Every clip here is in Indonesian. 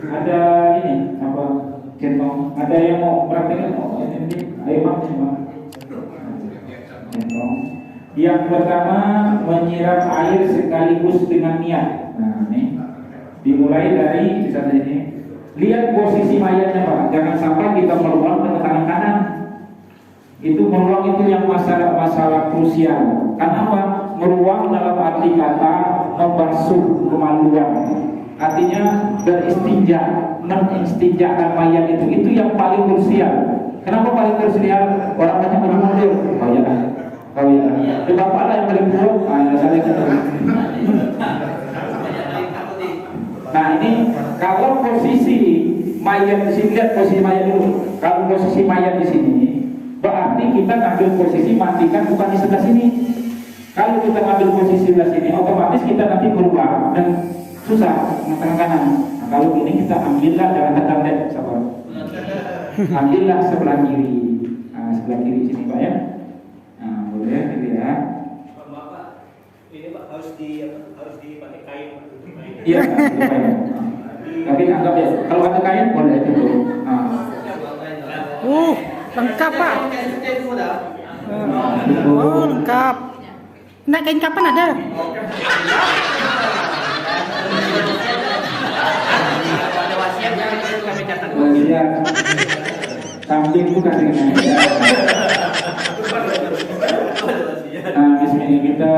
Ada ini apa? Centong. Ada yang mau praktekkan? Oh, ini. Ayo Mak, centong. Yang pertama menyiram air sekaligus dengan niat. Nah, ini dimulai dari misalnya ini. Lihat posisi mayatnya Pak. Jangan sampai kita meluang dengan tangan kanan. Itu meluang itu yang masalah krusial. Karena apa? Meluang dalam arti kata membasuh kemaluan. Artinya beristinja, mengistinjakan mayat itu yang paling krusial. Kenapa paling krusial? Orang banyak mundur. Oh ya. Itu bapak lah yang paling buruk. Nah ini kalau posisi mayat di sini, lihat posisi mayat dulu. Kalau posisi mayat di sini, berarti kita ngambil posisi matikan bukan di sebelah sini. Kalau kita ngambil posisi sebelah sini, otomatis kita nanti berubah dan susah tangan kanan. Nah, kalau ini kita ambillah jangan tekan sabar. Ambillah sebelah kiri. Nah, sebelah kiri sini Pak ya. Nah, boleh dilihat. Bapak, ini Pak harus dipakai kain. Iya, kain. Tapi anggap ya, kalau ada kain boleh itu. Nah. Lengkap Pak. Oh, lengkap. Nak kain kapan ada? Wasiat. Samping itu kasih Nah, bismillah kita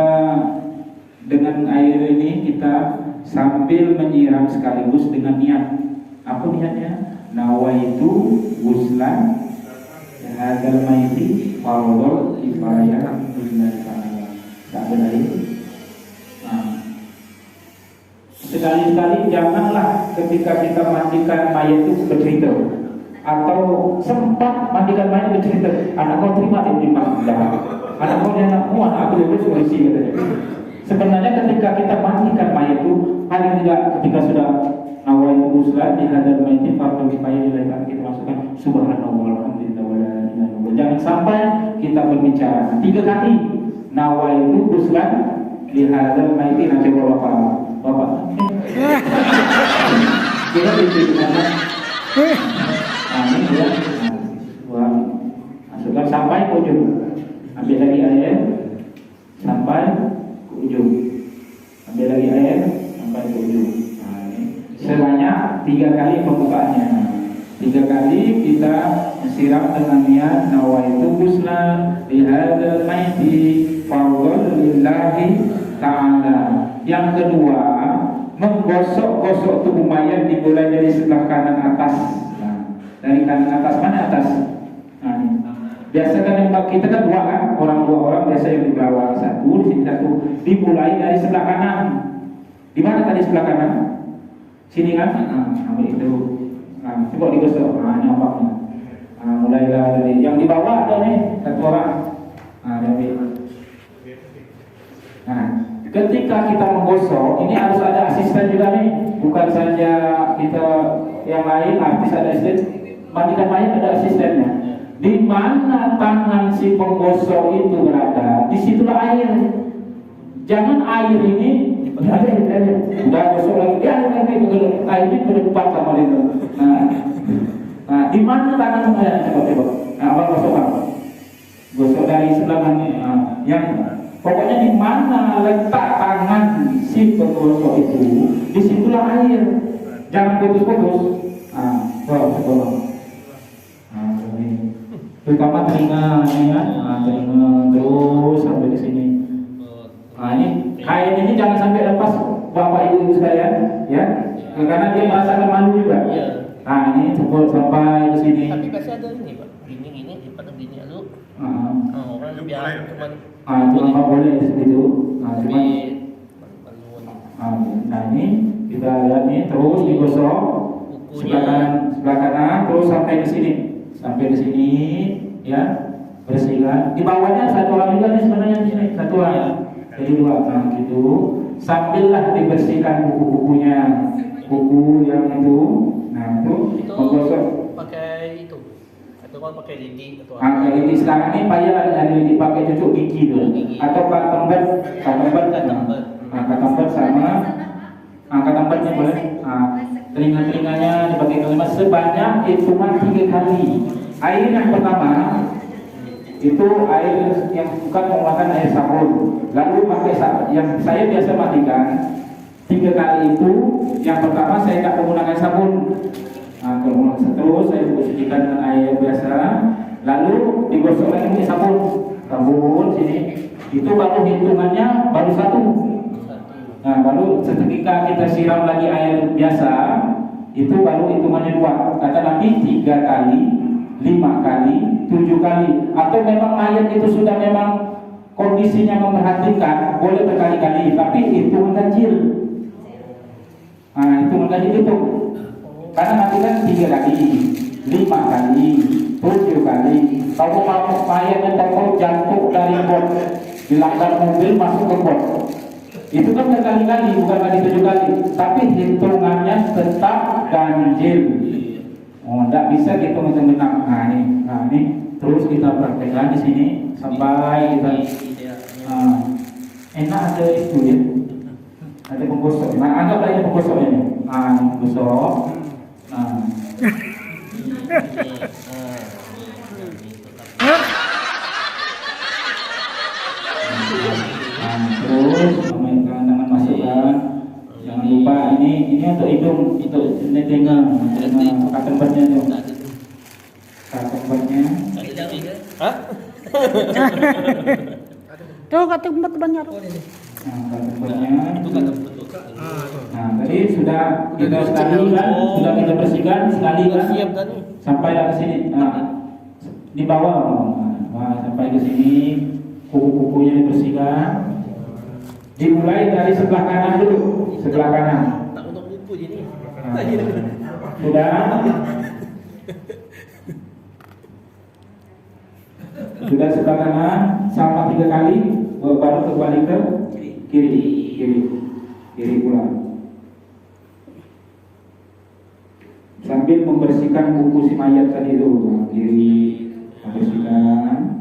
dengan air ini kita sambil menyiram sekaligus dengan niat. Apa niatnya? Nawaitu guslan hadal maiti fardhu kifayah lillahi ta'ala. Tak benar itu. Nah, sekali-kali janganlah ketika kita mandikan mayat itu bercerita atau sempat mandikan mayat bercerita, anak kau terima anak kau dia anak muat aku lebih solusi katanya. Sebenarnya ketika kita mandikan mayat itu paling tidak ketika sudah nawaitu guslan di hadal maiti fardhu kifayah lillahi ta'ala kita masukkan subhanallah alhamdulillah wala ilaha illallah. Jangan sampai kita berbicara 3 kali nawaitu guslan di hadal maiti. Nanti bapak kita bikin nah ini ya. Masukkan sampai ke ujung, ambil lagi air sampai ke ujung, ambil lagi air sampai ke ujung. Nah, ini sebanyak 3 kali pembukaannya. 3 kali kita siram dengan niat nawaitu guslan di hadal maiti fardhu lillahi ta'ala. Yang kedua, menggosok-gosok tubuh mayat dimulai dari sebelah kanan atas. Nah, dari kanan atas mana atas? Nah, ini. Biasa kan yang kita kan 2 kan, dua orang biasa yang di bawah 1, di sini 1. Dimulai dari sebelah kanan. Di mana tadi sebelah kanan? Sini kan? Ambil itu. Nah, coba digosok. Nah, nyampaknya. Nah, mulailah dari yang di bawah ada nih 1 orang. Nah, ambil. Nah, ketika kita menggosok, ini harus ada asisten juga nih, bukan saja kita yang lain, artis ada asisten, mandikan mayat ada asistennya. Di mana tangan si penggosok itu berada, disitulah air. Jangan air ini udah gosok lagi, air ini berdepan sama itu. Nah, di mana tangan coba. Nah, apa gosok dari sebelah mana? Yang pokoknya di mana letak tangan si penggosok itu, disitulah air. Jangan putus-putus. Coba. Terutama telinga, telinga terus sampai di sini. Ini kain ini jangan sampai lepas bapak ibu sekalian, ya, karena dia merasakan malu juga. Nah, ini cukup sampai di sini. Tapi biasa ada ini Pak, gini pada gini lu. Orang lebih cuman Itu nggak boleh seperti itu. Nah ini kita lihat nih, terus digosok sebelah kanan terus sampai di sini, ya, bersihkan. Di bawahnya 1 orang juga nih sebenarnya di sini 1 orang, jadi 2 orang gitu. Sambillah dibersihkan buku-bukunya, buku yang itu. Nah itu menggosok. Pakai itu. Atau kalau pakai lidi atau lidi sekarang ini payah ada lidi pakai cucuk gigi tuh, atau katember sama angkat tempatnya boleh. Telinga-telinganya sebanyak hitungan 3 kali. Air yang pertama itu air yang bukan menggunakan air sabun. Lalu pakai yang saya biasa mandikan 3 kali itu. Yang pertama saya tidak menggunakan sabun. Nah, terus saya cucikan dengan air biasa. Lalu digosok lagi pakai sabun. Sabun sini. Itu baru hitungannya baru 1. Nah, baru seketika kita siram lagi air biasa, itu baru hitungannya 2. Kata Nabi 3 kali, 5 kali, 7 kali. Atau memang mayat itu sudah memang kondisinya memperhatikan, boleh berkali-kali, tapi hitungan ganjil. Nah, hitungan ganjil itu. Karena nanti kan 3 kali, 5 kali, 7 kali. Kalau mayatnya tahu jatuh dari bot, dilanggar mobil masuk ke bot. Itu kan berkali-kali, bukan kali 7 kali, tapi hitungannya tetap ganjil. Oh, tidak bisa hitung benar. Nah ini terus kita praktekkan di sini sampai kita enak ada itu ya, ada penggosok. Nah, anggaplah ini penggosoknya nih. Nah, ini penggosok. Nah. Terus tangan masukkan. Jangan lupa ini untuk hidung, untuk telinga, katempernya tuh. Katempernya. Hah? Tuh ketempat banyak. Nah, katempernya. Itu kan betul. Nah, tadi sudah kita sekali kan, sudah kita bersihkan sekali kan. Siap kan? Sampai ke sini. Nah, di bawah. Nah, sampai ke sini kuku-kukunya dibersihkan. Dimulai dari sebelah kanan dulu, sebelah kanan. Tak untuk buku jadi. Sudah. Sudah sebelah kanan sama 3 kali, baru kembali ke kiri pula. Sambil membersihkan kuku si mayat tadi itu, kiri bersihkan.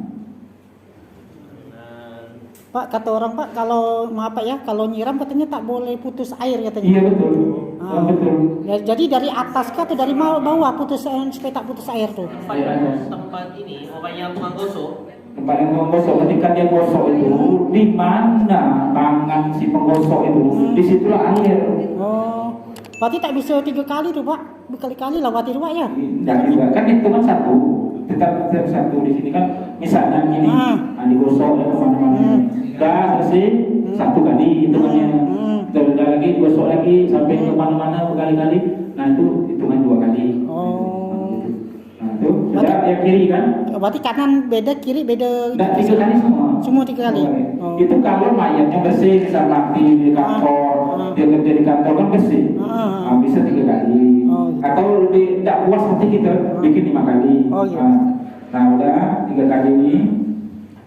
Pak, kata orang Pak, kalau kalau nyiram katanya tak boleh putus air katanya. Iya betul. Betul. Ya, jadi dari atas kah atau dari bawah putus supaya tak putus air tuh? Tempat ini orang yang tukang gosok. Tempat yang tukang gosok, ketika dia gosok itu di mana tangan si penggosok itu, disitulah air. Oh, berarti tak bisa 3 kali tuh Pak, berkali-kali lewati Pak ya? Tidak juga, kan hitungan 1, tetap 1 di sini kan. Misalnya gini, digosok ya kemana-mana. Dah selesai 1 kali hitungannya. Terus lagi gosok lagi sampai kemana-mana berkali-kali. Nah itu hitungan 2 kali. Oh. Nah itu sudah yang kiri kan? Berarti kanan beda, kiri beda. Tidak 3 kali semua. Semua 3 kali. Oh. Itu kalau mayatnya bersih, misal mati di kantor, dia kerja di kantor kan bersih. Bisa 3 kali. Atau lebih tidak puas hati kita bikin 5 kali. Oh iya. Nah udah 3 kali ini.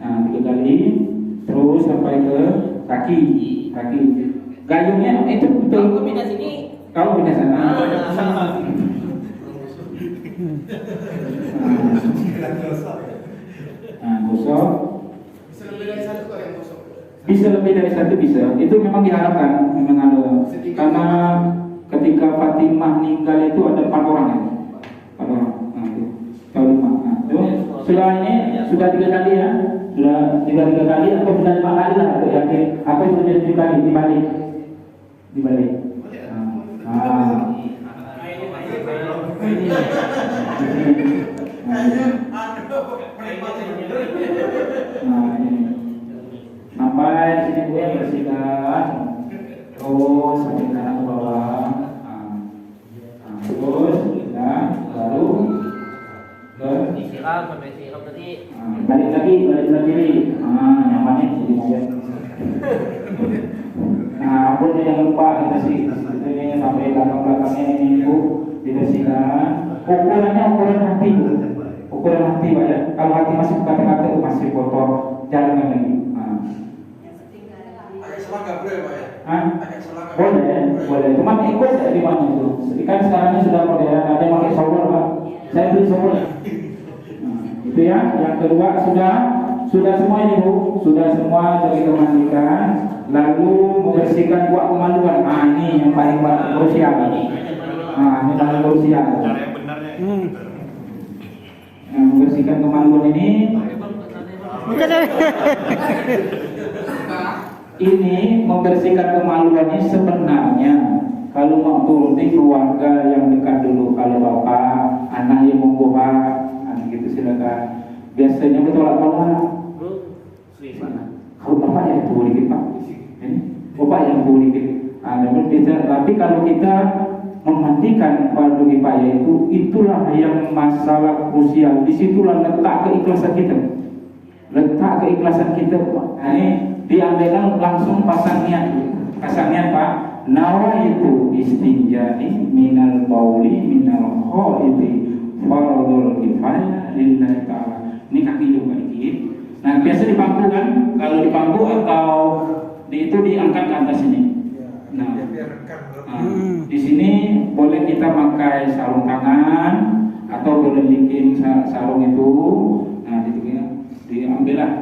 Nah 3 kali. Terus sampai ke kaki. Gayungnya itu betul. Kalau pindah sini. Kalau pindah sana. Nah, gosok. Bisa lebih dari satu bisa. Itu memang diharapkan, memang ada. Karena ketika Fatimah meninggal itu ada 4 orang ya. 4 orang. Nah, itu. Kalau 5. Nah, itu. Sudah ini sudah 3 kali ya. Sudah 3 kali atau sudah 5 kali lah untuk yakin. Apa sudah 7 kali dibalik. Nah, ini. Sampai sini gue bersihkan. Terus sampai kanan ke bawah. Terus ya, baru disiram sampai siram tadi. Balik lagi kiri. Yang mana jadi mayat. Nah, pun jangan lupa kita sih ini sampai belakangnya ini Bu dibersihkan. Ukuran hati Pak ya. Kalau hati masih kata-kata masih kotor, jangan lagi. Selangkah boleh Pak ya? Boleh. Cuma ikut ya di mana itu. Kan sekarang sudah modern, ada yang pakai shower Pak. Saya beli shower. Itu ya. Yang kedua sudah semua ini Bu, sudah semua kita mandikan. Lalu membersihkan buat kemaluan. Ini yang paling krusial. Ini paling krusial. Cara yang benar Nah, membersihkan kemaluan ini membersihkan kemaluan ini sebenarnya kalau mau turuti keluarga yang dekat dulu, kalau bapak, anak yang membawa, gitu silakan. Biasanya bertolak-tolak. Kalau bapak yang tua dikit pak, bapak yang tua dikit. Tapi kalau kita memandikan fardu kifayah itulah yang masalah krusial. Disitulah letak keikhlasan kita. Letak keikhlasan kita. Nah, ini diambilkan langsung pasang niat pak. Nawaitu istinjai minal bauli minal khaiti fardul kifayah lillahi ta'ala. Ini kaki juga dikit. Nah, biasa di bangku kan, kalau di bangku atau itu diangkat ke atas ini. Nah, di sini boleh kita pakai sarung tangan atau boleh bikin sarung itu. Nah, diambillah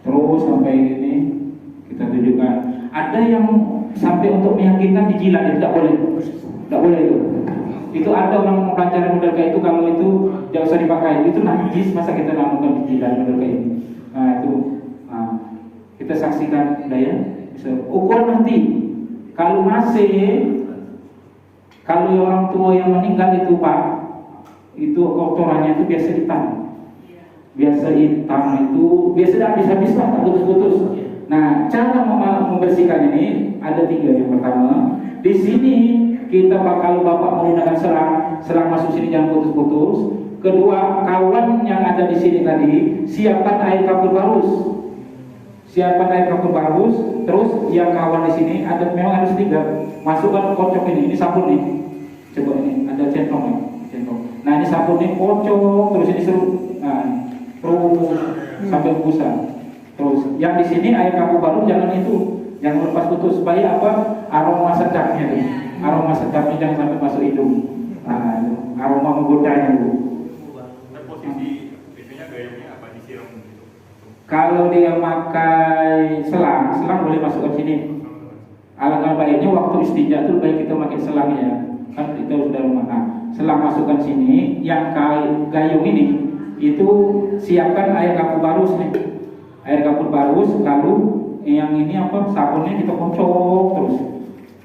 terus sampai ini kita tunjukkan. Ada yang sampai untuk meyakinkan dijilat, tidak boleh itu. Itu ada orang pelajaran model kayak itu, kalau itu jangan usah dipakai, itu najis, masa kita lakukan dijilat model kayak ini. Nah itu, kita saksikan daya, bisa ukur nanti. Kalau orang tua yang meninggal itu pak, itu kotorannya itu biasa hitam. Biasa hitam itu biasa tidak habis-habis lah, tak putus-putus. Nah, cara membersihkan ini ada 3. Yang pertama, di sini kita kalau bapak menggunakan selang masuk sini jangan putus-putus. Kedua, kawan yang ada di sini tadi siapkan air kapur barus. Terus yang kawan di sini ada memang harus 3. Masukkan kocok ini sabun nih. Coba ini ada centong. Nah, ini sabun nih kocok terus ini seru. Nah, terus sampai busa. Terus yang di sini air kapur baru jangan lepas putus supaya aroma sedapnya jangan sampai masuk hidung. Nah, aroma menggodanya itu. Posisi biasanya gayungnya apa, disiram gitu? Kalau dia pakai selang boleh masuk ke sini. Alangkah baiknya waktu istinja itu baik kita pakai selangnya. Kan kita sudah rumah. Selang masukkan sini, yang gayung ini itu siapkan air kapur barus nih. Air kapur barus, lalu yang ini sabunnya kita kocok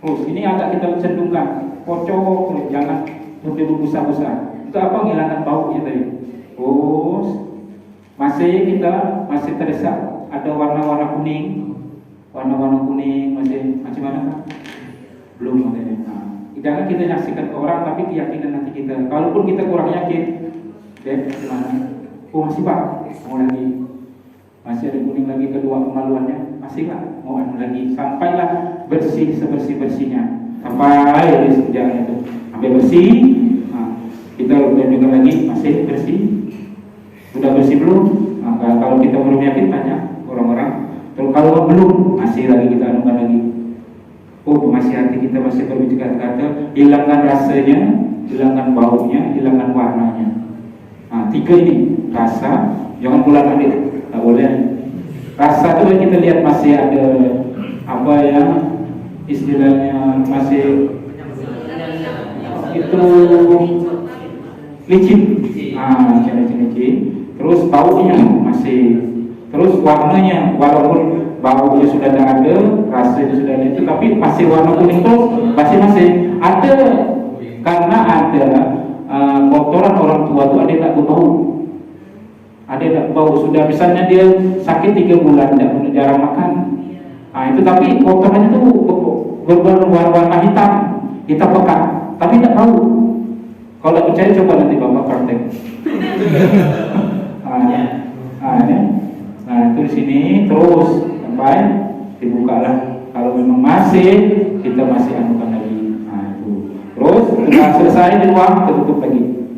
terus ini agak kita cendungkan, kocok terus, jangan dulu busa-busa. Itu menghilangkan baunya tadi. Terus masih terasa ada warna-warna kuning masih mana kan? Belum ada. Nah, jangan kita nyaksikan ke orang, tapi keyakinan nanti kita. Kalaupun kita kurang yakin, gimana? Masih pak, mau lagi. Masih ada kuning lagi kedua kemaluannya, masih lah mau lagi, sampailah bersih sebersih-bersihnya sampai jangan itu sampai bersih. Nah, kita tunjukkan lagi masih bersih, sudah bersih belum? Nah, kalau kita belum yakin tanya orang-orang. Terus kalau belum masih lagi kita anukan lagi. Masih hati kita masih berbicara-kata, hilangkan rasanya, hilangkan baunya, hilangkan warnanya. Nah, 3 ini rasa, jangan pulang adik. Tak boleh. Rasa itu kita lihat masih ada istilahnya masih itu licin. Licin. Terus baunya masih, terus warnanya walaupun baunya sudah tidak ada, rasanya sudah ada itu, tapi masih warna kuning itu masih ada, karena ada kotoran orang tua itu ada tak bau. Ada yang bau, sudah misalnya dia sakit 3 bulan jarang makan. Nah, itu tapi kotorannya itu berwarna hitam pekat, tapi tidak bau. Kalau tidak percaya coba nanti bapak praktek. Nah, itu di sini terus sampai dibukalah. Kalau memang masih kita masih anukan lagi. Nah, itu. Terus sudah selesai di ruang tertutup lagi.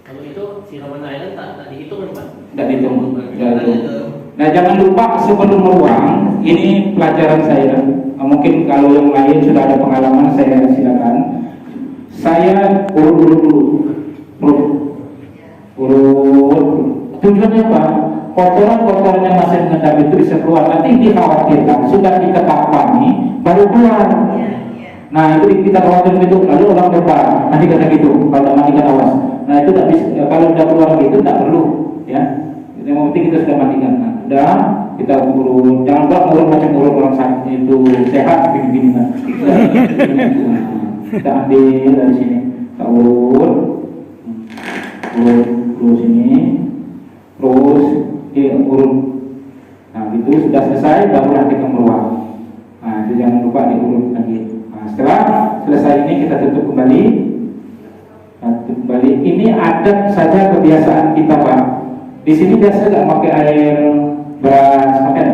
Kalau itu siraman airnya tak dihitung kan pak? Tidak dihitung. Nah, jangan lupa sebelum ruang, ini pelajaran saya. Mungkin kalau yang lain sudah ada pengalaman, saya silakan. Saya urut dulu. Tujuannya apa? Kotoran-kotoran yang masih mengendap itu bisa keluar. Nanti dikhawatirkan sudah diketahui baru keluar. Nah, itu kita khawatir itu, lalu orang berubah. Nanti kata gitu, kalau tidak mandikan awas. Nah itu tidak bisa, kalau sudah keluar gitu tidak perlu, ya. Yang penting kita sudah mandikan. Nah, sudah kita urut, jangan buat urut macam urut orang sakit itu sehat begini-begini. Nah. Kita ambil dari sini, kita urut sini, terus urut. Nah itu sudah selesai, barulah kita keluar. Nah itu jangan lupa diurut lagi. Nah, setelah selesai ini kita tutup kembali. Ini adat saja kebiasaan kita Pak. Di sini biasa nggak pakai air beras, pakai?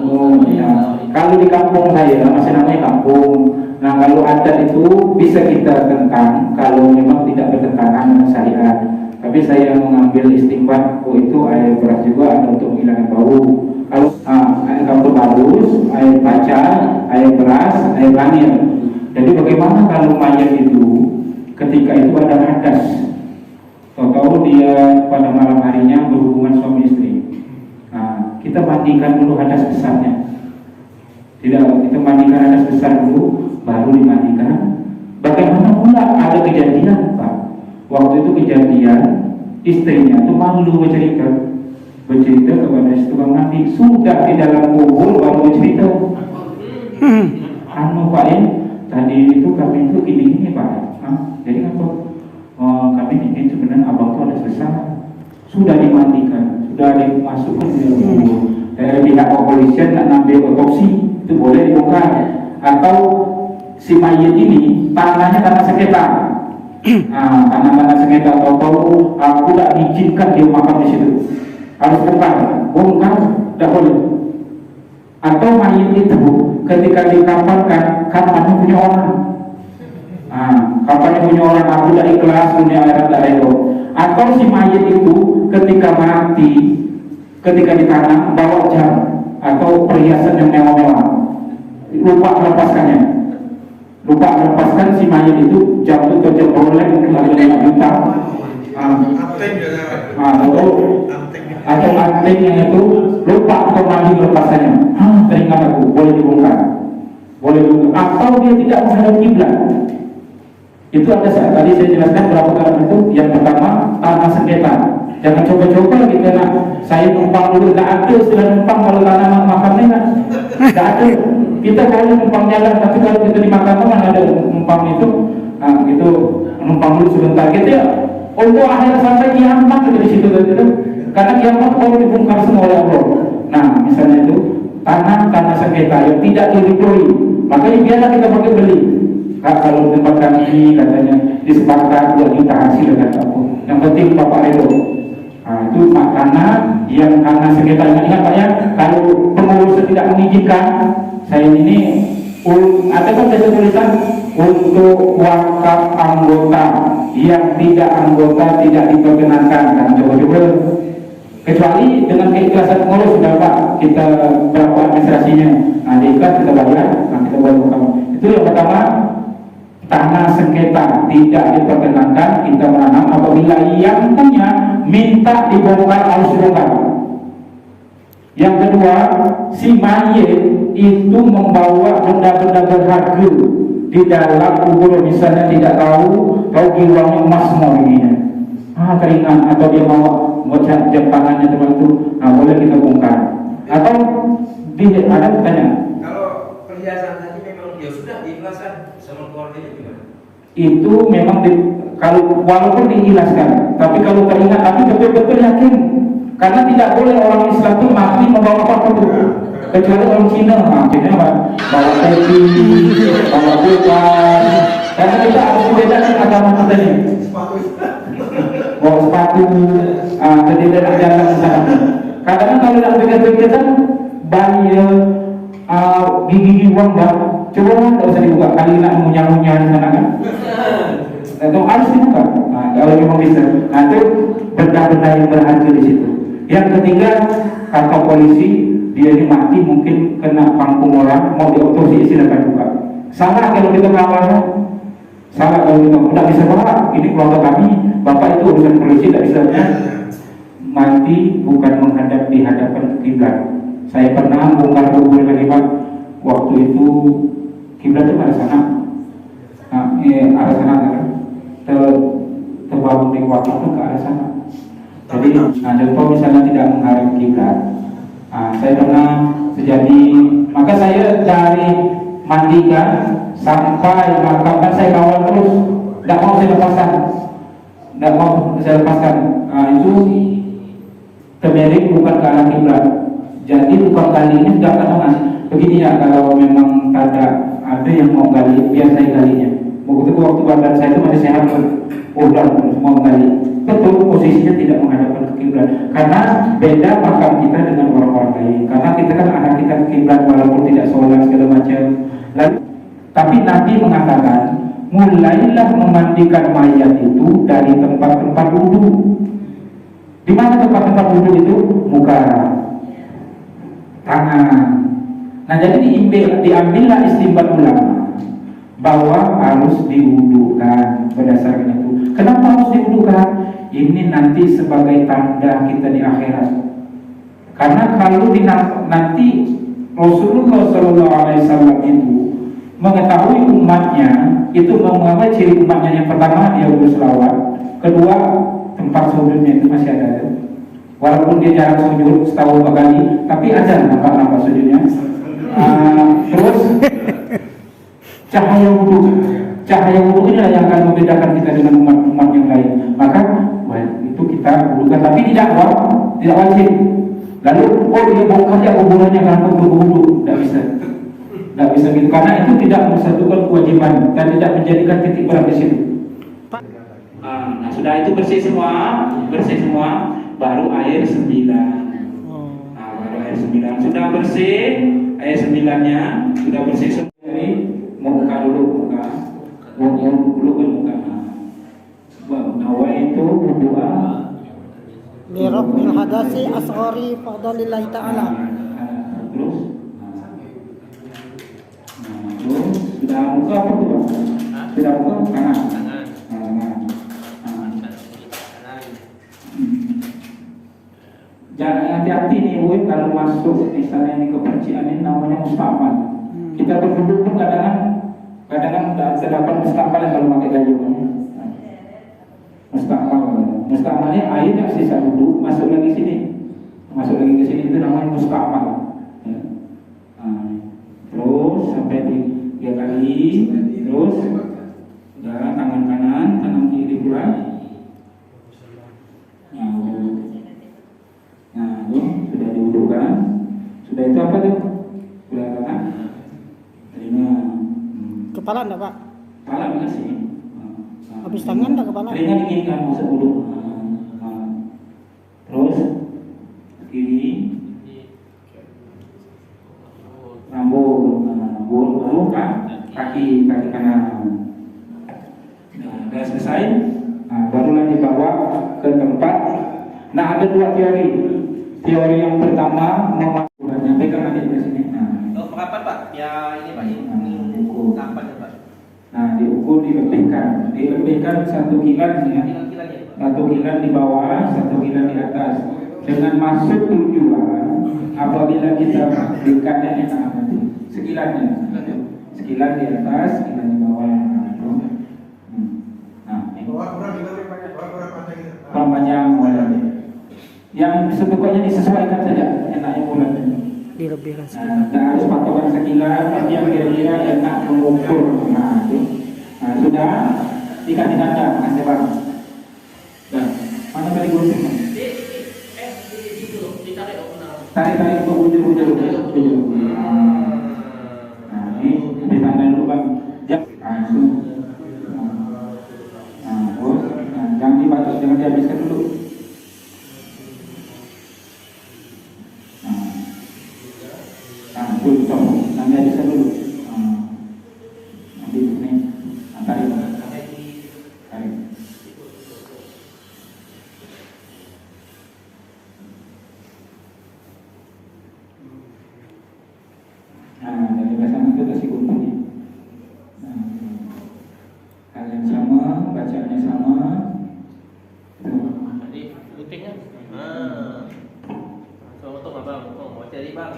Oh, ya. Kalau di kampung saya masih namanya kampung. Nah kalau adat itu bisa kita tentang kalau memang tidak bertentangan dengan syariat. Tapi saya mengambil istighfar, itu air beras juga ada untuk menghilangkan bau. Kalau air kampung halus, air pacar, air beras, air lanir. Jadi bagaimana kalau mayat itu ketika itu ada hadas, tahu dia pada malam harinya berhubungan suami istri. Nah, kita mandikan dulu hadas besarnya. Tidak, kita mandikan hadas besar dulu, baru dimandikan. Bagaimana pula ada kejadian Pak? Waktu itu kejadian istrinya itu malu bercerita kepada tukang mandi, sudah di dalam kubur baru bercerita. Pak tadi itu kami itu gini Pak. Jadi apa? Kami ini sebenarnya abang itu ada besar, sudah dimandikan, sudah dimasukkan ke dalam kubur. Dari pihak kepolisian nak ambil otopsi itu boleh dibongkar. Atau si mayat ini tanahnya tanah sengketa. Tanah sengketa tahu aku tidak izinkan dia makam di situ, harus bongkar, tidak boleh. Atau mayat itu ketika dikafankan kafannya punya orang, kafannya punya orang, aku tidak ikhlas dunia akhirat tidak rela. Atau si mayat itu ketika mati, ketika ditanam bawa jam atau perhiasan yang mewah-mewah, lupa melepaskan si mayat itu, jam itu jam Rolex mungkin ada 5 juta, atau anting yang itu lupa atau mandi melepaskannya. Teringat aku, boleh dibongkar. Atau dia tidak menghadap kiblat. Itu ada tadi saya jelaskan berapa kali itu. Yang pertama tanah sengketa. Jangan coba-coba kita nak saya numpang dulu, tidak ada istilah numpang kalau tanah makamnya tidak ada. Kita kalau numpang jalan, tapi kalau kita di makam mana ada numpang itu. Itu numpang dulu sebentar. Kita untuk akhir sampai kiamat di situ gitu. Karena kiamat kalau dibongkar semua oleh Allah. Nah misalnya itu tanah sengketa yang tidak diridhoi, makanya biarlah kita pakai beli. Kalau tempat kami katanya disepakati 2 juta hasil dengan apa? Yang penting Bapak Redo. Itu tanah yang tanah sengketa. Ingat Pak ya, kalau pengurus tidak mengizinkan, saya ini ada kan tulisan untuk wakaf anggota yang tidak anggota tidak diperkenankan. Kan coba-coba. Kecuali dengan keikhlasan pengurus sudah Pak, kita berapa administrasinya, diikhlas kita bayar, kita buat utama. Itu yang pertama, tanah sengketa tidak diperkenankan kita menanam apabila yang punya minta dibongkar harus dibongkar. Yang kedua, si mayit itu membawa benda-benda berharga di dalam kubur, misalnya tidak tahu giwangnya emas semua begini. Teringat atau dia mau jam tangannya teman itu, boleh kita bongkar. Atau ada pertanyaan. Kalau perhiasan tadi memang dia sudah diikhlaskan sama keluarganya gimana? Itu memang kalau walaupun diikhlaskan, tapi kalau teringat, tapi betul-betul yakin, karena tidak boleh orang Islam itu mati membawa apa-apa itu, kecuali orang Cina. Cina bawa topi, bawa kulkas, karena kita harus membedakan agama kita ini. Bawa sepatu, jadi tidak jalan ke sana. Kadang kalau nak pikir-pikirkan bayar gigi uang dah, coba tak usah dibuka. Kali nak munyah-munyah di sana kan, itu harus dibuka. Kalau memang bisa, itu benda-benda yang berharga di situ. Yang ketiga, kata polisi, dia ini mati mungkin kena pangkung orang, mau diotopsi silakan buka. Salah kalau kita kawal, salah kalau kita tidak bisa bawa. Ini keluarga kami, bapak itu urusan polisi tidak bisa. Mati bukan menghadap di hadapan kiblat. Saya pernah bongkar kubur lagi Pak. Waktu itu kiblat itu pada sana. arah sana kan, terbangun di waktu itu ke arah sana. Jadi, contoh misalnya tidak menghadap kiblat, saya pernah terjadi, maka saya dari mandikan sampai makan saya kawal terus, tidak mau saya lepaskan, itu temerik bukan ke arah kiblat. Jadi tukang galinya sudah katakan begini ya, kalau memang ada yang mau gali, biar saya galinya. Waktu badan saya itu masih sehat, udah mau gali. Betul posisinya tidak menghadapkan ke kiblat, karena beda makam kita dengan orang-orang lain. Karena kita kan anak kita ke kiblat walaupun tidak sholat segala macam. Lalu, tapi Nabi mengatakan, mulailah memandikan mayat itu dari tempat-tempat wudhu. Di mana tempat-tempat wudhu itu? Muka, tangan. Nah, jadi diambillah istimbat ulama bahwa harus diwudukan berdasarkan itu. Kenapa harus diwudukan? Ini nanti sebagai tanda kita di akhirat. Karena kalau nanti Rasulullah SAW itu mengetahui umatnya, itu mengapa ciri umatnya yang pertama dia berselawat, kedua tempat sujudnya itu masih ada. Walaupun dia jarang sujud setahun 2 kali, tapi ada nampak sujudnya. Terus cahaya wudhu inilah yang akan membedakan kita dengan umat-umat yang lain. Maka itu kita wudhukan, tapi tidak wajib. Lalu dia bongkar ya kuburannya karena wudhu, tidak bisa gitu, karena itu tidak mensatukan kewajiban dan tidak menjadikan titik berat di situ. Nah, sudah itu bersih semua, baru air 9. Baru air 9 sudah bersih, air 9-nya sudah bersih semua. Jadi mau buka dulu muka. Nawa itu berdoa li rabbil hadasi asghari fadlillahi ta'ala. Terus sudah muka apa tuh, Pak? Sudah muka kanan. Jangan hati-hati nih, kalau masuk misalnya ini ke percikan ini namanya musta'mal. Kita berduduk pun kadang-kadang terdapat musta'mal kalau pakai gayu. Musta'malnya air yang sisa duduk masuk lagi ke sini itu namanya musta'mal. Terus sampai 3 kali, terus tangan kanan, tangan kiri pula. Sudah diwudukan. Sudah itu apa tuh? Sudah apa? Telinga. Kepala enggak, Pak? Kepala mana sih? Habis tangan enggak kepala? Telinga diinginkan masuk wudhu. Terus kiri, rambut, bulu kan, kaki kanan. Nah, sudah selesai. Barulah dibawa ke tempat. Nah, ada 2 teori. Teori yang pertama menyampaikan nanti di sini. Kapan Pak? Ya ini Pak. Diukur. Kapan ya Pak? Nah, diukur, dilebihkan 1 kilan ya. 1 kilan di bawah, 1 kilan di atas. Dengan maksud tujuan apabila kita dekatnya enak nanti. Sekilannya. Sekilan di atas, sekilan di bawah. Kurang panjang yang sebetulnya disesuaikan saja enaknya bulannya. Dilebihkan. Nah, harus patokan sekilan yang kira-kira enak mengukur. Sudah dikasih kaca, kasih bang. Nah, mana tadi gunting? Tarik ke ujung. Nah, ini ditandai dulu bang. Jangan dibaca, jangan dihabiskan dulu. Nanti habiskan dulu. Nanti ini tarik. Dari bahasa itu kasih guntingnya. Kalian sama, bacaannya sama. Jadi guntingnya. Untung abang, mau cari bang.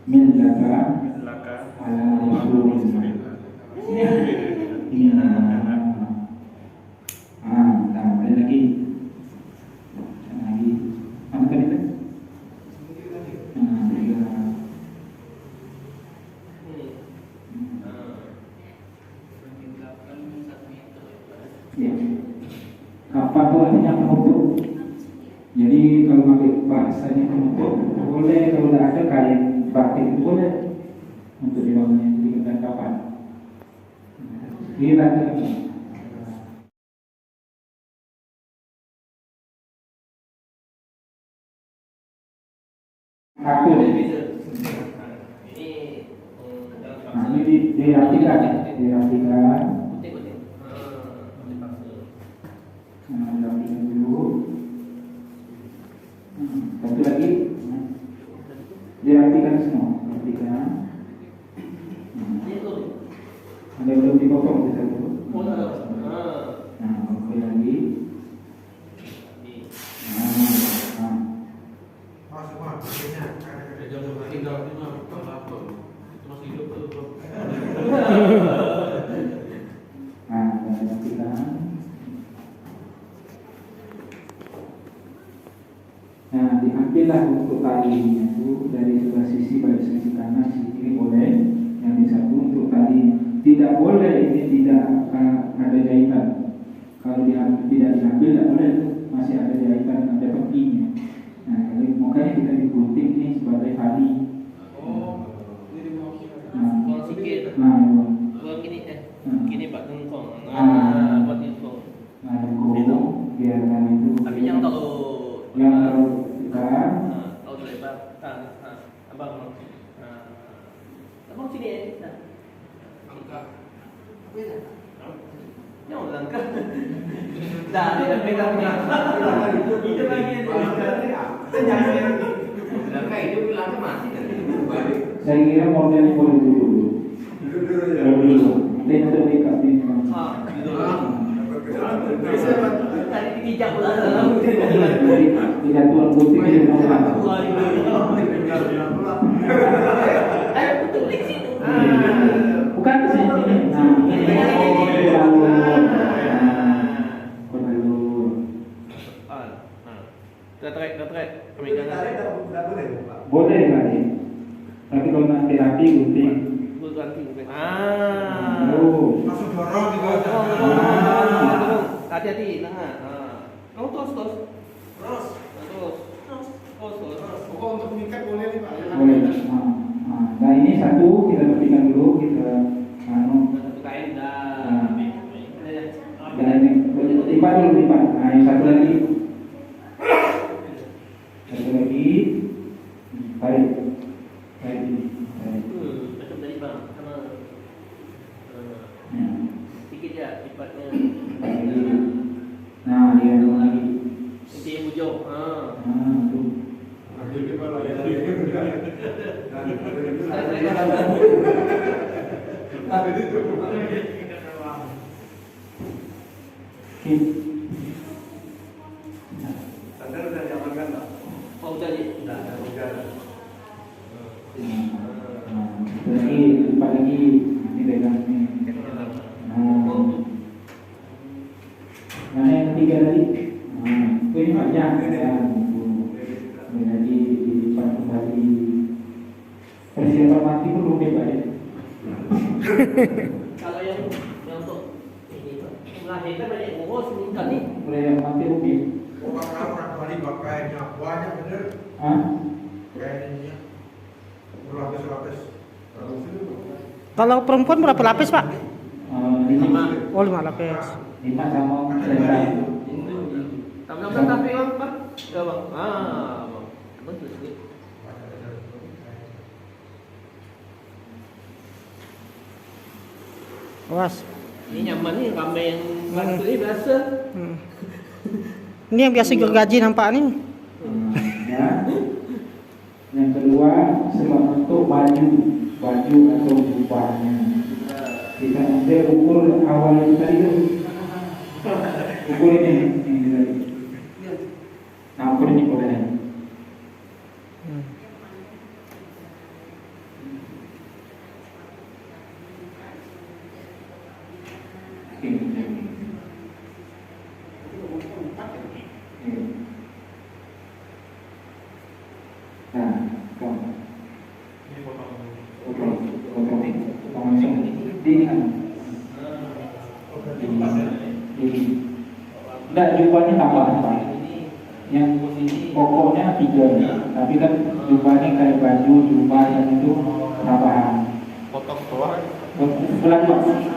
Millaka ala rasulillah. Ini sini. Nah, ada lagi. Mana tadi tuh? Tiga. Ya. Kapan tuh artinya penutup? Jadi kalau pakai bahasanya penutup boleh, kalau udah ada kain batik itu boleh untuk dibangunnya. Jadi kita kapan? Kita aku nah, ini dirapikan. Nah, dirapikan dulu. Satu lagi, dirapikan semua. Rapikan. Ada belum dipotong bisa dulu. Nah, oke lagi. Nah, diambillah untuk talinya itu dari sebelah sisi, baik sisi kanan, sisi kiri boleh. Yang di satu untuk tali tidak boleh, ini tidak ada jahitan. Kalau tidak diambil tidak boleh, masih ada jahitan, ada pekinya. Nah, jadi makanya kita digunting ini sebagai tali. Kalau sikit. Kalau gini Pak tengkong. Buat tengkong. Nah, tengkong biarkan itu. Tapi yang terlalu lebar. Terlalu lebar. Abang sini ya. Angkat. Jangan angkat. Dah, dia pegang ni. Itu lagi. Langkah itu bilang mati. Saya kira modelnya boleh dulu. Dulu. Nanti untuk dikasih. Tadi dikijak pula. Tidak tuan putih di rumah. Betul di situ. Bukan di sini. Tertrek. Boleh kali. Tapi kalau nak terapi gunting. Masuk dorong gitu. Hati-hati, tengah. Terus. Pokok untuk mengikat boleh nih Pak. Boleh. Nah ini satu kita petikan dulu, kita Satu kain dah. dan ini lipat dulu. Nah yang satu lagi. Tarik ini. Macam tadi bang, sama sedikit ya lipatnya. Nah dia lagi. Nanti yang hujung. Tuh. Sandal udah diamankan tak? Oh udah ya. Lagi lipat lagi. Ini pegang ni. Mana yang ketiga tadi? Ini banyak. Jadi dilipat kembali. Persiapan mati pun rumit banyak. Kalau yang untuk ini melahirkan banyak ngurus meningkat ni. Mulai yang mati rumit. Orang kali pakainya banyak bener. Kayaknya berlapis-lapis. Kalau perempuan berapa lapis, Pak? 5 Oh, 5 lapis. sama selendang. Tambah tapi bang, ya bang. Bang. Betul sikit. Awas. Ini nyaman ni, ramai yang bantu ni biasa. Ini yang biasa gergaji nampak ni. Ya. Yang kedua, sebentuk baju atau jubahnya. Kita ambil ukur awal itu tadi tu. Ukur ini tadi. Nah, ukur ini boleh. Oke. Nah, kau. Ini potong. Langsung di kan. Enggak, jumlahnya tambah. Yang pokoknya 3, tapi kan jumlahnya kayak baju, jumlah yang itu tambahan. Potong bawah. Bulan Pak.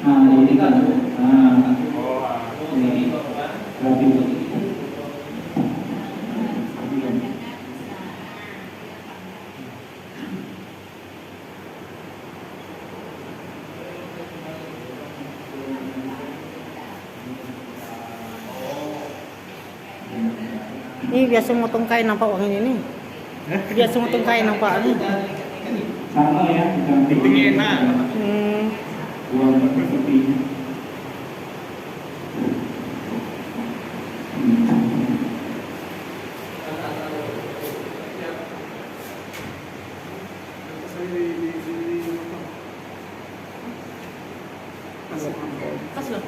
Nah, ini kan. Nah, ini berarti. Ini biasa motong kain nampak orang ini. Biasa motong kain nampak ini. Sama ya, Tinggi enak. buang seperti Pas loh.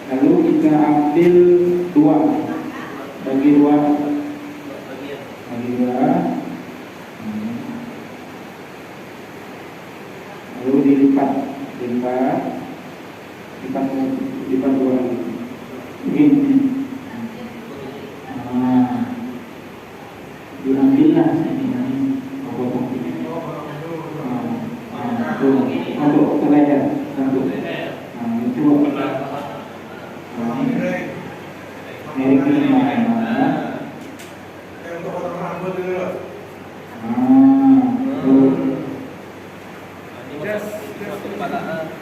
lalu kita ambil 2 bagi 2 lalu dilipat 2 lagi begini. Diambillah sini potong ini. Untuk leher itu merek ini mana?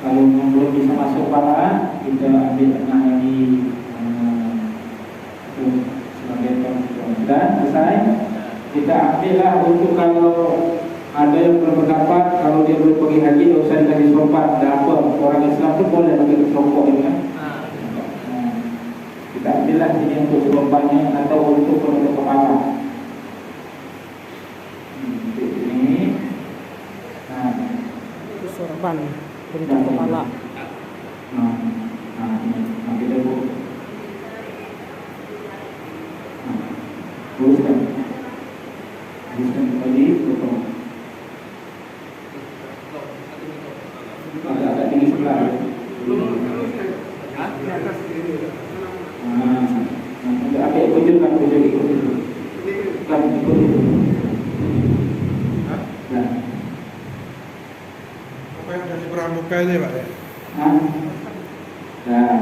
Kalau belum bisa masuk pala, kita ambil tengah lagi sebagai contoh. Dan selesai, kita ambillah untuk kalau ada yang berpendapat kalau dia belum pergi haji, tidak usah dikasih sorban. Tidak apa, orang Islam tu boleh pakai sorban ini kan? Kita ambillah sini untuk sorbannya atau untuk penutup kepala. Ini, Sorban untuk kepala. Nah, kita luruskan kembali, potong. Agak tinggi sebelah. Ambil kunjungkan kunjung ikut itu. Kan ikut itu. Nah. Apa yang dari pramuka ini Pak ya? Nah,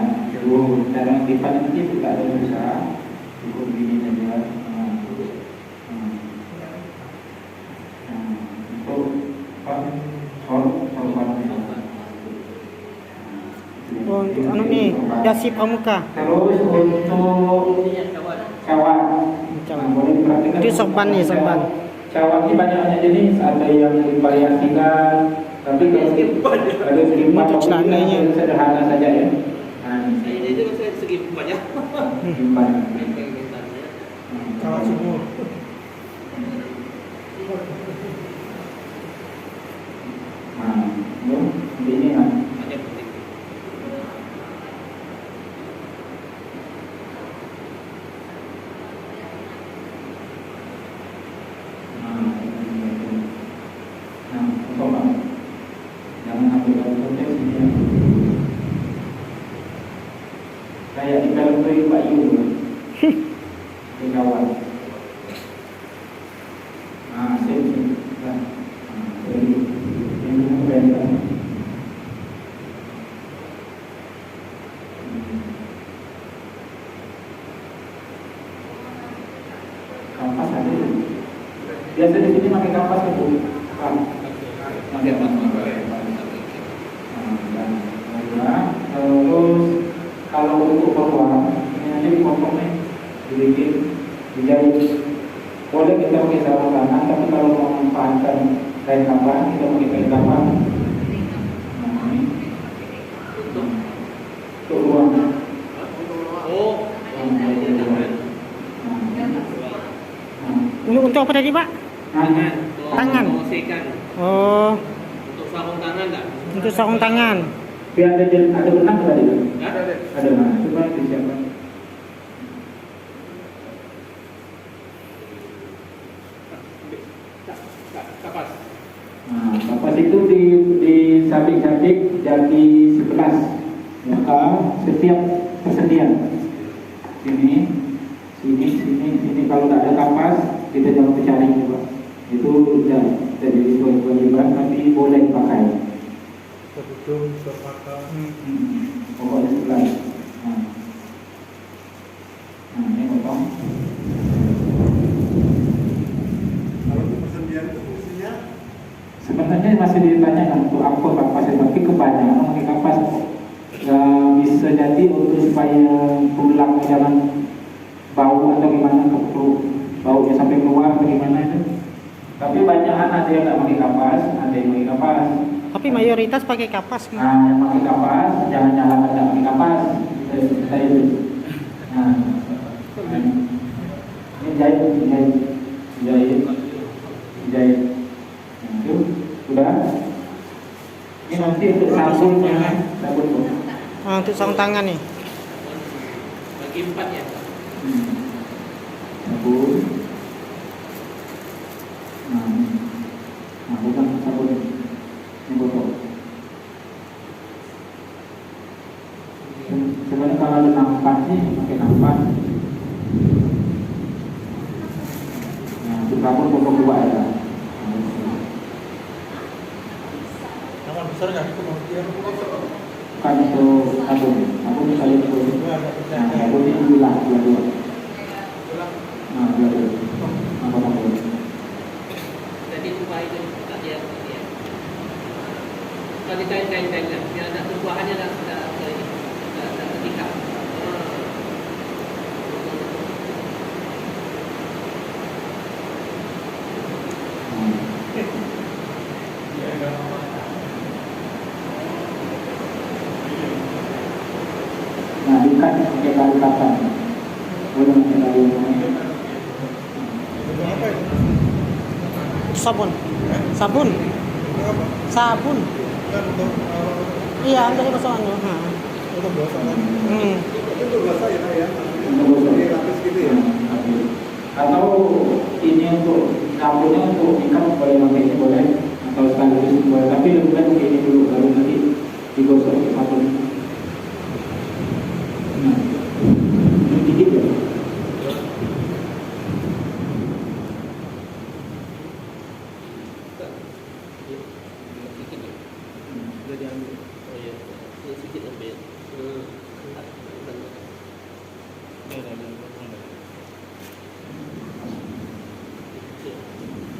cara lipat ini tidak ada usaha, cukup begini saja. Untuk anu nih, dasi pramuka. Terus untuk cawan. Boleh diperhatikan. Itu sorban nih, sorban. Cawan ini banyak jenis, ada yang divariasikan, tapi kalau ada segi empat Untuk celananya. sederhana saja ya. Ini juga saya segi banyak. Empat. Kawan sumur. Ini kan. Jangan ambil konteks ini. Kayak di dalam beri Pak Yu di kawan. Sini. Ini benda. Kampas ada. Biasa di sini pakai kampas itu. Pakai terus kalau untuk peluang ini aja dipotong nih, dibikin, dijahit. Boleh kita pakai sarung tangan, tapi kalau mau memanfaatkan kain kapan, kita pakai kain kapan. Ini untuk ruang. Oh, Untuk apa tadi Pak? tangan. Tangan. Membersihkan. Oh, Untuk sarung tangan tak? untuk sarung tangan. Tapi ada benang tadi? Hah? Ada benang. Coba disiapkan. Kapas. Nah, kapas itu di sabik-sabik jadi 11. Maka setiap persendian sini kalau tak ada kapas kita jangan mencari juga. Itu sudah jadi kewajiban tapi boleh pakai. Terhubung, terpakai. Pokoknya 11. Nah ini potong. Kalau di persendian itu fungsinya Sebenarnya masih ditanyakan untuk apa kapas itu, tapi kebanyakan pakai kapas bisa jadi untuk supaya tulang jangan bau atau gimana, baunya sampai keluar atau gimana itu. Tapi banyak ada yang nggak pakai kapas, ada yang pakai kapas. Tapi mayoritas pakai kapas. Nah, yang pakai kapas jangan nyalakan nggak pakai kapas. Kita itu. Nah, ini jahit. Nah, itu sudah. Ini nanti untuk sabunnya, sabun tuh. Untuk sarung tangan nih. Bagi 4 ya. Sabun. Nah, bukan sabun ini botol. Sebenarnya kalau ada nampan sih pakai nampan. Nah, untuk sabun botol 2 ya. nama besar nggak itu mau dia Bukan untuk sabun bisa itu. Nah, sabun ini gula dua. Nah, dua. Apa? Jadi tumpah itu tak dia. Kalau dikain-kain lah, biar ada tumpuannya tak ketika. Nah, diikat pakai kayu kapan? Boleh pakai kayu. itu apa itu? Sabun. Sabun. Itu apa? Sabun. Kan untuk Iya, untuk dipasangan. untuk dosa kan? Hmm. Itu untuk dosa ya Nak, ya? Untuk gosok. Di lapis gitu ya? Atau ini untuk sabunnya untuk ikat boleh pakai ini boleh, atau sekaligus boleh, tapi lebih baik pakai ini dulu baru nanti digosok pakai sabun. Nah, ini dikit ya. Jadi ambil. Oh iya. Ini sedikit ambil.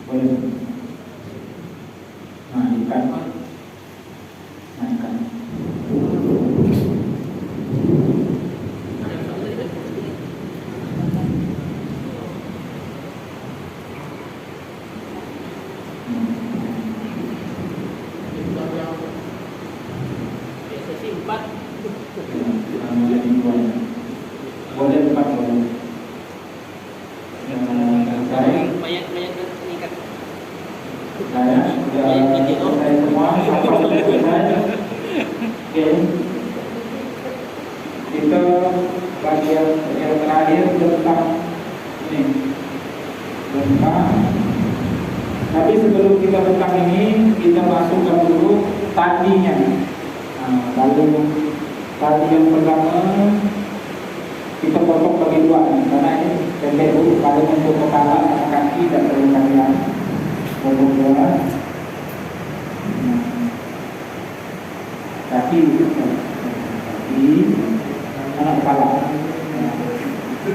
Boleh. Nah, ikat. Nah, ikat. Biasa sih 4. Boleh 4 boleh. Saya Banyak ikat. saya sudah selesai semua apa sudah selesai. Oke, kita bagian yang terakhir tentang ini tentang. Tapi sebelum kita tentang ini kita masukkan dulu tadinya. Nah, lalu tadi yang pertama kita potong bagi 2 karena ini pendek dulu, kalau untuk kepala sama kaki dan terlalu panjang. Potong 2. Kaki sama kepala.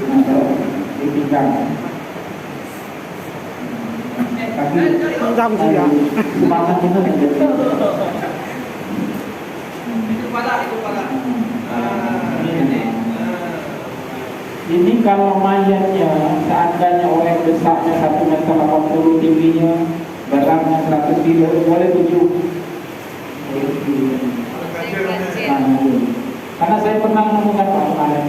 Nah, di pinggang. Kaki Jam juga. semangat itu yang jadi. Itu pala. Ini kalau mayatnya seandainya orang besarnya 1,80 meter tingginya, beratnya 100 kilo, boleh 7. Nah, karena saya pernah menemukan Pak kemarin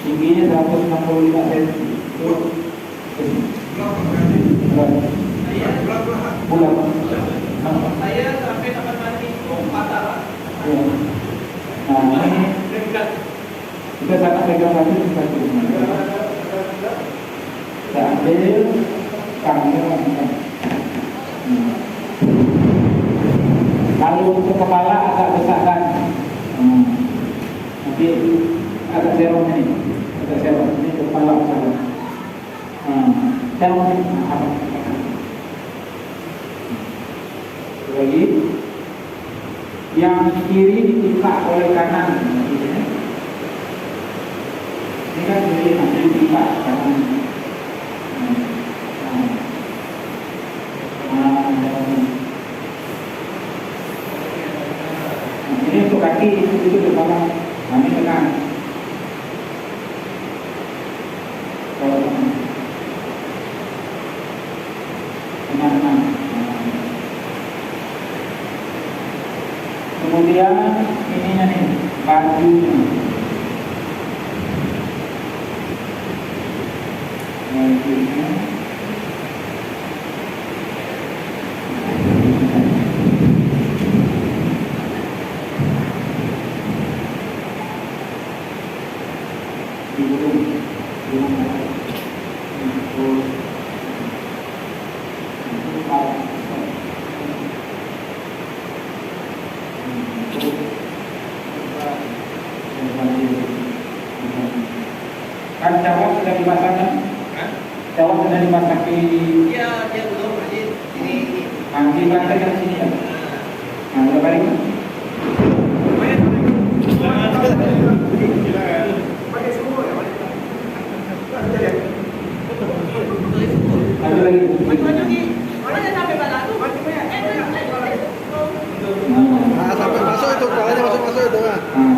tingginya 165 cm. Bulan. Saya sampai kamar mandi patah Pak. Ya. Nah, ini kita sangat pegang satu satu. Kita ambil kamera. Kalau untuk kepala agak besar kan, nanti agak serong ini, agak serong ini kepala besar. Serong ini apa? Lagi, yang kiri ditimpa oleh kanan. Ini kan kiri nanti ditimpa kanan. Ini untuk kaki itu depan, kami tekan. Tenang. Kemudian ininya nih bajunya. Kan cawat sudah dimasak kan? Cawat sudah dimasak di. Iya, dia belum aja. Ini. Dimasak kan sini ya. Nah, udah balik. Lanjut lagi. Nah, sampai masuk itu, kepalanya masuk itu.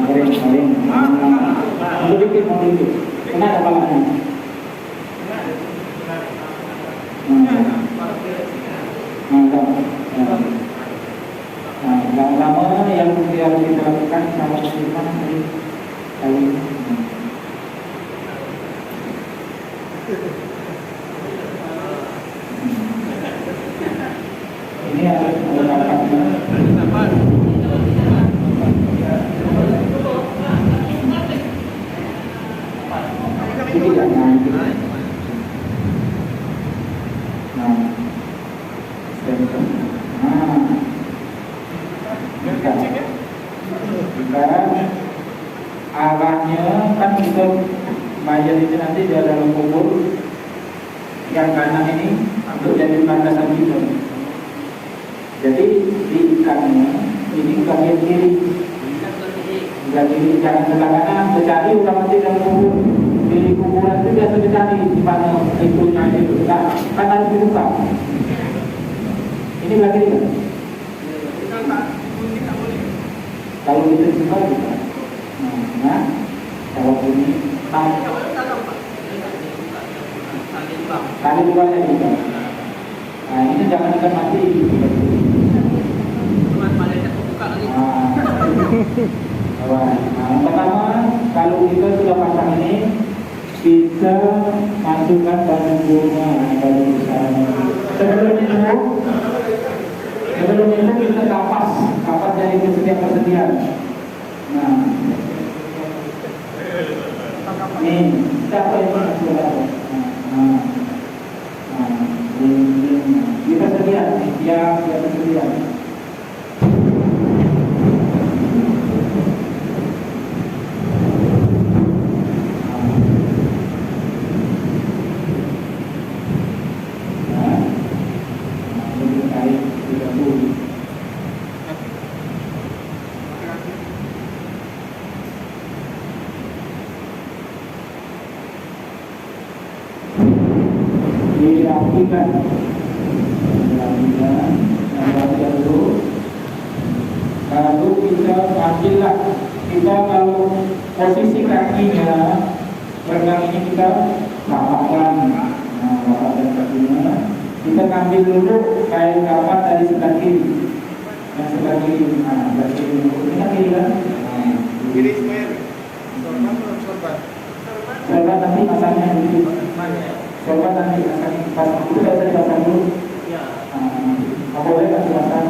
Kering. Mau dikit. Kena kepalanya. Lama yang kita lakukan sama muslimah kali ini. Ini ada nampaknya. Ini jangan. Arahnya kan untuk mayat itu nanti di dalam kubur yang kanan ini untuk jadi landasan kita. Jadi diikannya ini bagian kiri, jangan sebelah kanan. Mencari orang mati dalam kubur. Di kuburan itu biasa dicari di mana itunya itu. Kan harus dibuka. Ini lagi kan? Kalau itu juga bukan. Nah, kalau ini tadi juga ada juga. Nah, ini jangan ikan mati. Pertama, kalau kita sudah pasang ini, kita masukkan baju bunga, baju besar. Sebelum itu kita kapas dari kesediaan. Nah, ini siapa yang masuk? Kita sediaan, dia sediaan. Dirapikan dulu. Lalu kita ambillah, kita kalau posisi kakinya renang ini kita rapatkan, rapatkan kakinya. Kita ambil dulu kain kapas dari sebelah kiri, yang sebelah kiri, sebelah kiri. Ini kan kiri kan? Kiri square. Sorban. Sorban nanti masaknya dulu. Sorban nanti masaknya pas dulu saya pasang dulu. Ya. Apa boleh kasih pasang?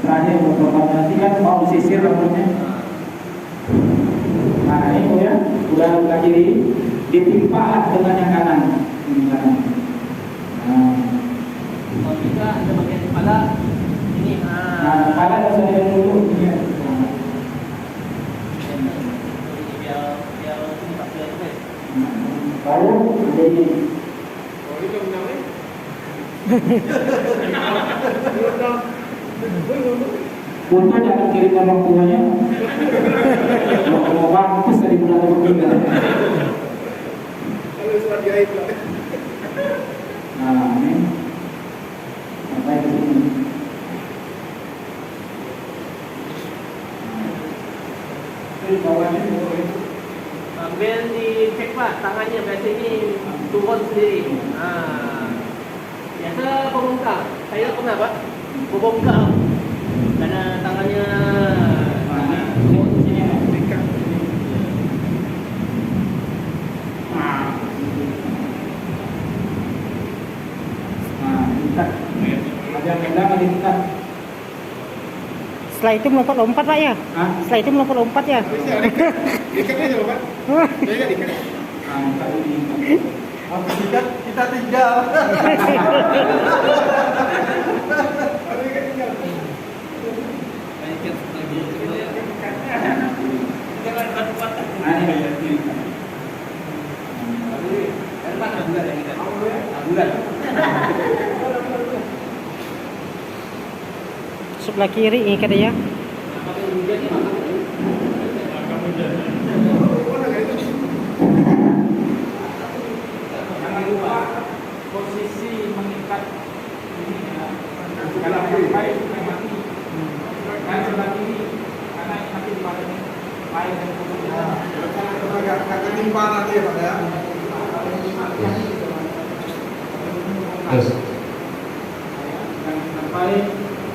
Terakhir sorban nanti kan mau sisir rambutnya. Nah itu ya, udah kiri ditimpa dengan yang kanan. Ini kanan. Nah, Kalau bisa ada bagian kepala ini. kepala harus ada dulu. Ini. Biar ini tak biar itu. Baru jadi Oh, ini yang menang nih. untung jangan kirim orang tuanya. Mau mampus dari bulan bertiga. Kalau surat jahit lah. Nah ini sampai ke sini. Ini bawahnya boleh. Ambil di cek Pak, tangannya biasa ini turun sendiri. Biasa pembongkar. Saya pernah Pak, pembongkar. Karena tangannya Ini sini dekat. Nah, dekat. Ada medang ada dekat. Setelah itu melompat-lompat Pak ya? Hah? Setelah itu melompat-lompat ya? Bisa dikat. Dikat aja Pak. Saya dikat. Nah, tadi di Habis dikat kita tinggal. Nah, ini. Sebelah kiri ini katanya. Jangan lupa posisi mengikat ini ya. Kalau sampai mati. Kan sebelah kiri karena ini nanti di badannya air dan kulit. Agak ketimpa nanti ya Pak ya. Jangan sampai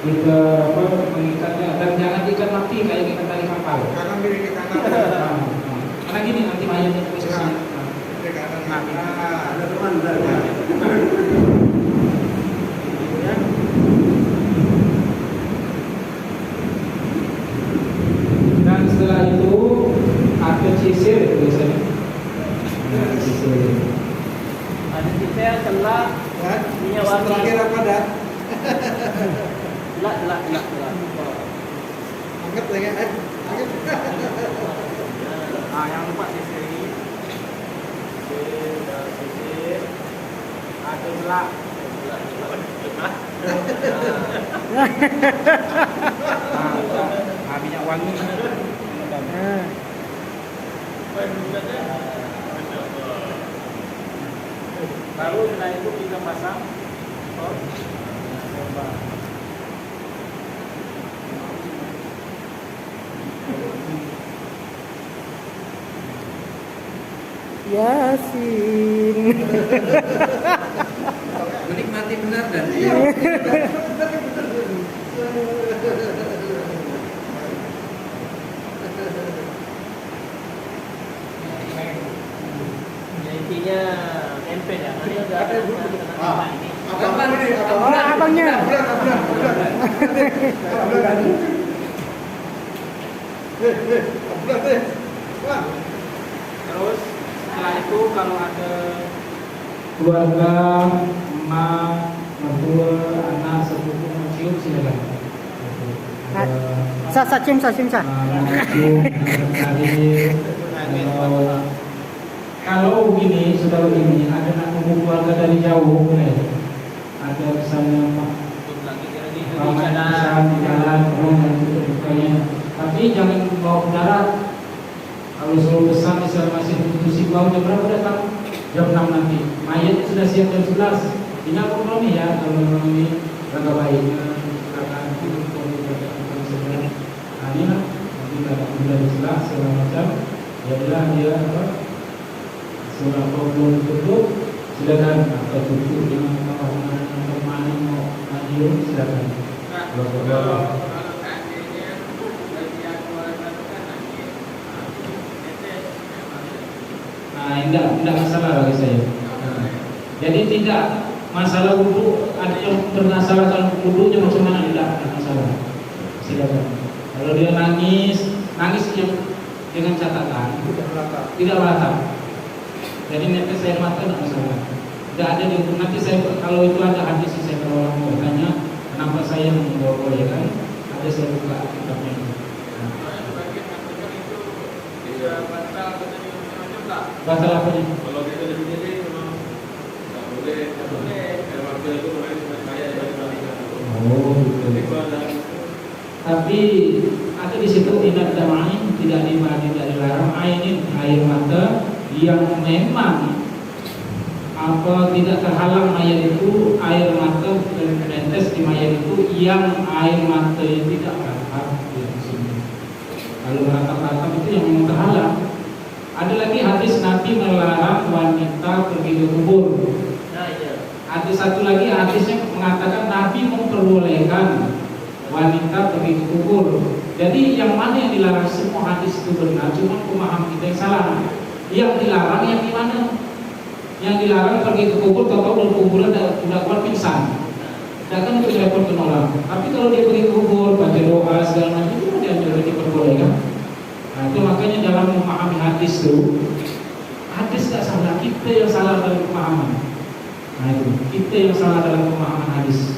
kita mengikatnya dan jangan ikat mati kayak kita tadi kapal. Kanan kiri ke kanan. Karena gini nanti mayatnya posisinya. Ke kanan. Ada teman udah. Dan setelah itu ada sisir biasanya. Nah, sisir. ada sisa celak Kan? minyak wangi. Terakhir apa dah? Celak. Angkat lagi. Angkat. Yang lupa sisir ini. Sisir. Ada celak. Minyak wangi. Baru setelah itu kita pasang. Yasin. Menikmati benar dan Intinya tempe ya. Ini udah ada ini. Abang ini, Oh, abangnya. Terus setelah itu kalau ada keluarga, emak, mertua, anak, sepupu mencium silakan. Cium. Mencium, kalau begini, saudara ini ada nak kumpul keluarga dari jauh, boleh. Ada misalnya paman di jalan, orang dan sebagainya. Tapi jangan bawa ke darat. Kalau suruh pesan misalnya masih butuh simbau jam berapa datang? Jam 6 nanti. Mayatnya sudah siap jam 11. Tinggal kompromi ya kalau memang ini jaga baiknya akan sebenarnya. Nah ini lah nanti kalau sudah jelas segala macam, jadilah dia apa? Surah problem tutup, silakan atau tutup dengan mana mau maju silakan. Tidak masalah bagi saya. Jadi tidak masalah wudhu, ada yang bermasalah kalau wudhunya macam mana, tidak masalah. Silakan. Kalau dia nangis yang dengan catatan tidak merata. Jadi nanti saya mata tidak masalah. Tidak ada di nanti saya kalau itu ada hadis saya kalau orang bertanya kenapa saya membolehkan, ada saya buka kitabnya. Batal apanya? Kalau kita di sini memang nggak boleh air mata itu boleh saya dari matikan. Oh, gitu. Tapi ada di situ tidak ada main, tidak dilarang air mata yang memang tidak terhalang mayat itu, air mata menetes di mayat itu yang air mata yang tidak merata di sini. Kalau merata-rata itu yang memang terhalang. Ada lagi hadis Nabi melarang wanita pergi ke kubur. Ada satu lagi hadisnya mengatakan Nabi memperbolehkan wanita pergi ke kubur. Jadi yang mana yang dilarang? Semua hadis itu benar, cuma pemahaman kita yang salah. Yang dilarang yang di mana? Yang dilarang pergi ke kubur, tahu-tahu di kuburan udah kuat pingsan. Jangan untuk repotkan orang. Tapi kalau dia pergi ke kubur, baca doa segala macam itu dia diperbolehkan. Nah, itu makanya dalam memahami hadis itu, hadis tidak salah, kita yang salah dalam pemahaman. Nah itu, kita yang salah dalam pemahaman hadis.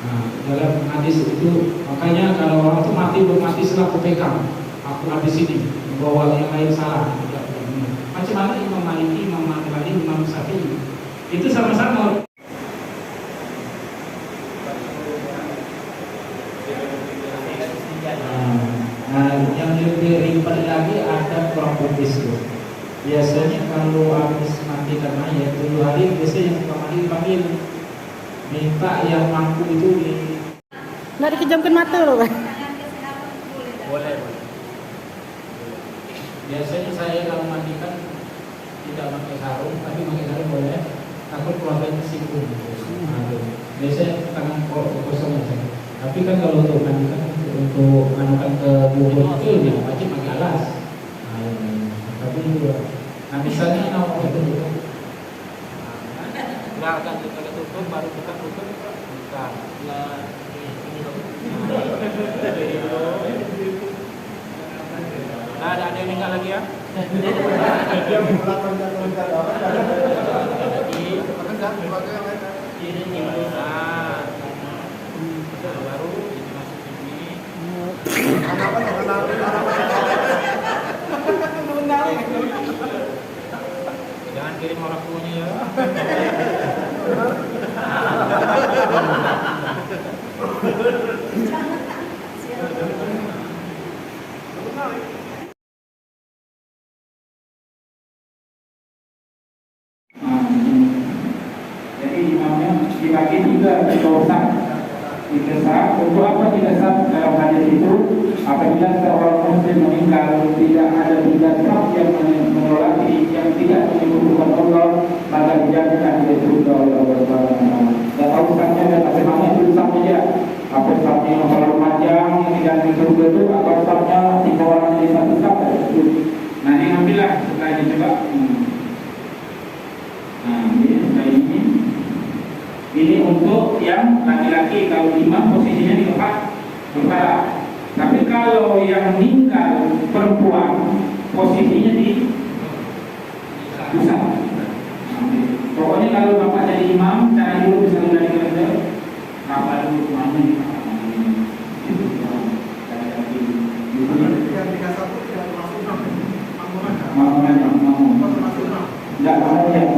Nah, dalam hadis itu, makanya kalau orang itu mati selaku pegang, aku hadis ini, membawa yang lain salah. Macam mana Imam Maliki, Imam Malik, Imam Syafi'i, itu sama-sama. Yang lebih ribet lagi ada kurang putih itu. Biasanya kalau habis mandikan mayat 7 hari, biasanya yang suka mandi dipanggil, minta yang mampu itu di. Nggak dikejamkan mata loh kan? Boleh. Biasanya saya kalau mandikan tidak pakai sarung, tapi pakai sarung boleh. Takut keluarganya singgung. Biasanya tangan kosong aja. Tapi kan kalau untuk mandikan untuk manukan ke bubur itu dia wajib pakai alas. Tapi misalnya mau itu nggak akan kita tutup, baru kita tutup buka. Nah, ada yang meninggal lagi ya? Baru masuk sini. Jangan kirim orang tuanya ya. Jadi imamnya dibagi 3 dosa. Didesak, untuk apa didesak dalam hadis itu? Apabila seorang muslim meninggal tidak ada 3 saf yang menolak yang tidak menyebutkan Allah, maka dijamin dia surga oleh Allah Subhanahu. Dan tahu safnya dan apa namanya itu safnya. Apa safnya yang terlalu panjang yang diganti surga itu, atau safnya 3 orang di satu saf. Nah, ini ambillah setelah ini coba. Nah, ini setelah ini untuk yang laki-laki, kalau imam posisinya di kepala. Tapi kalau yang meninggal perempuan posisinya di pusat. Pokoknya kalau bapak jadi imam, cara dulu bisa dari kerja. Apa dulu mana ini? Yang 31 tidak masuk makmuman. Tidak mau yang